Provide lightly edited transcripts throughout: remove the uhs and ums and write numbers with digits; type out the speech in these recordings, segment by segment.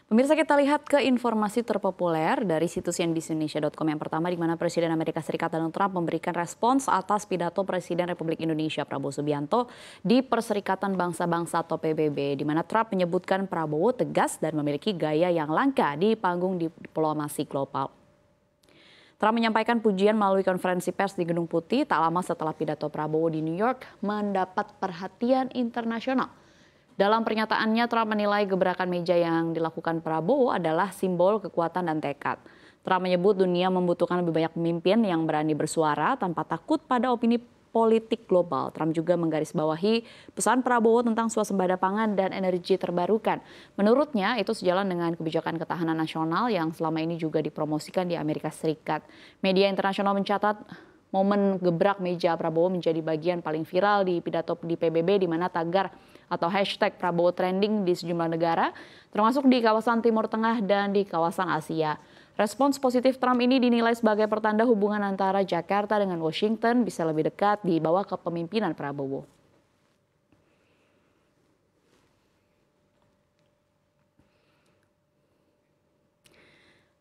Pemirsa, kita lihat ke informasi terpopuler dari situs cnbcindonesia.com yang pertama, di mana Presiden Amerika Serikat Donald Trump memberikan respons atas pidato Presiden Republik Indonesia Prabowo Subianto di Perserikatan Bangsa-Bangsa atau PBB, di mana Trump menyebutkan Prabowo tegas dan memiliki gaya yang langka di panggung diplomasi global. Trump menyampaikan pujian melalui konferensi pers di Gedung Putih tak lama setelah pidato Prabowo di New York mendapat perhatian internasional. Dalam pernyataannya, Trump menilai gebrakan meja yang dilakukan Prabowo adalah simbol kekuatan dan tekad. Trump menyebut dunia membutuhkan lebih banyak pemimpin yang berani bersuara tanpa takut pada opini politik global. Trump juga menggarisbawahi pesan Prabowo tentang swasembada pangan dan energi terbarukan. Menurutnya, itu sejalan dengan kebijakan ketahanan nasional yang selama ini juga dipromosikan di Amerika Serikat. Media internasional mencatat momen gebrak meja Prabowo menjadi bagian paling viral di pidato di PBB, di mana tagar atau hashtag Prabowo trending di sejumlah negara, termasuk di kawasan Timur Tengah dan di kawasan Asia. Respons positif Trump ini dinilai sebagai pertanda hubungan antara Jakarta dengan Washington bisa lebih dekat di bawah kepemimpinan Prabowo.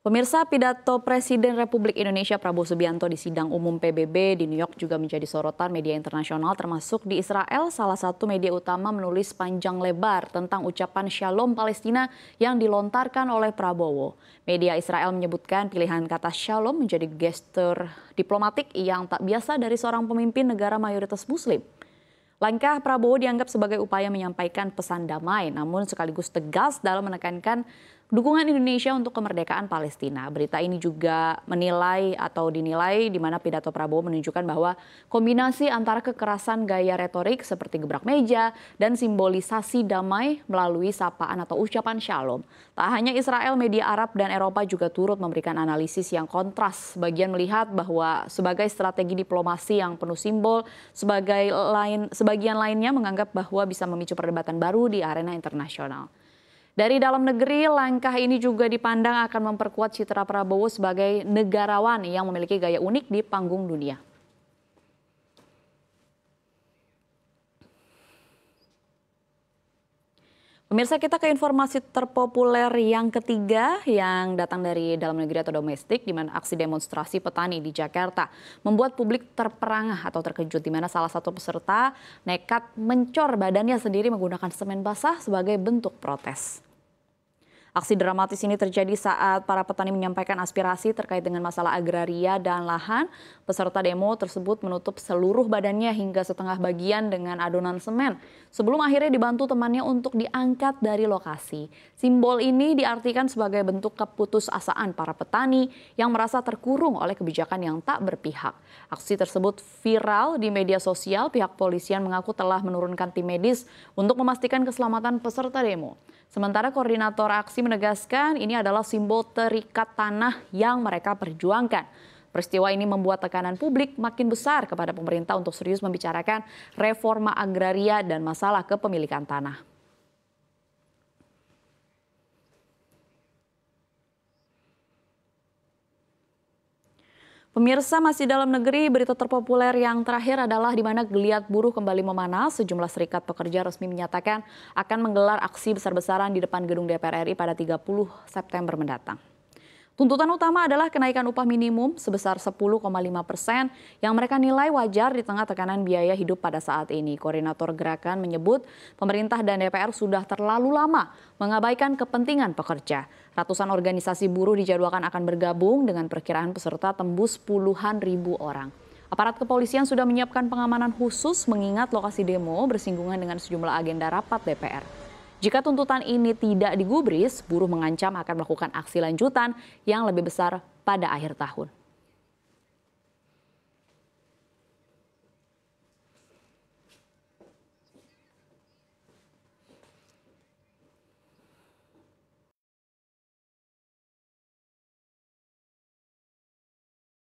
Pemirsa, pidato Presiden Republik Indonesia Prabowo Subianto di sidang umum PBB di New York juga menjadi sorotan media internasional, termasuk di Israel. Salah satu media utama menulis panjang lebar tentang ucapan Shalom Palestina yang dilontarkan oleh Prabowo. Media Israel menyebutkan pilihan kata Shalom menjadi gestur diplomatik yang tak biasa dari seorang pemimpin negara mayoritas Muslim. Langkah Prabowo dianggap sebagai upaya menyampaikan pesan damai, namun sekaligus tegas dalam menekankan dukungan Indonesia untuk kemerdekaan Palestina. Berita ini juga dinilai di mana pidato Prabowo menunjukkan bahwa kombinasi antara kekerasan gaya retorik seperti gebrak meja dan simbolisasi damai melalui sapaan atau ucapan shalom. Tak hanya Israel, media Arab dan Eropa juga turut memberikan analisis yang kontras. Sebagian melihat bahwa sebagai strategi diplomasi yang penuh simbol, sebagian lainnya menganggap bahwa bisa memicu perdebatan baru di arena internasional. Dari dalam negeri, langkah ini juga dipandang akan memperkuat citra Prabowo sebagai negarawan yang memiliki gaya unik di panggung dunia. Pemirsa, kita ke informasi terpopuler yang ketiga yang datang dari dalam negeri atau domestik, di mana aksi demonstrasi petani di Jakarta membuat publik terperangah atau terkejut, di mana salah satu peserta nekat mencor badannya sendiri menggunakan semen basah sebagai bentuk protes. Aksi dramatis ini terjadi saat para petani menyampaikan aspirasi terkait dengan masalah agraria dan lahan. Peserta demo tersebut menutup seluruh badannya hingga setengah bagian dengan adonan semen, sebelum akhirnya dibantu temannya untuk diangkat dari lokasi. Simbol ini diartikan sebagai bentuk keputusasaan para petani yang merasa terkurung oleh kebijakan yang tak berpihak. Aksi tersebut viral di media sosial. Pihak polisian mengaku telah menurunkan tim medis untuk memastikan keselamatan peserta demo. Sementara koordinator aksi menegaskan ini adalah simbol terikat tanah yang mereka perjuangkan. Peristiwa ini membuat tekanan publik makin besar kepada pemerintah untuk serius membicarakan reforma agraria dan masalah kepemilikan tanah. Pemirsa, masih dalam negeri, berita terpopuler yang terakhir adalah di mana geliat buruh kembali memanas. Sejumlah serikat pekerja resmi menyatakan akan menggelar aksi besar-besaran di depan gedung DPR RI pada 30 September mendatang. Tuntutan utama adalah kenaikan upah minimum sebesar 10,5% yang mereka nilai wajar di tengah tekanan biaya hidup pada saat ini. Koordinator gerakan menyebut pemerintah dan DPR sudah terlalu lama mengabaikan kepentingan pekerja. Ratusan organisasi buruh dijadwalkan akan bergabung dengan perkiraan peserta tembus puluhan ribu orang. Aparat kepolisian sudah menyiapkan pengamanan khusus mengingat lokasi demo bersinggungan dengan sejumlah agenda rapat DPR. Jika tuntutan ini tidak digubris, buruh mengancam akan melakukan aksi lanjutan yang lebih besar pada akhir tahun.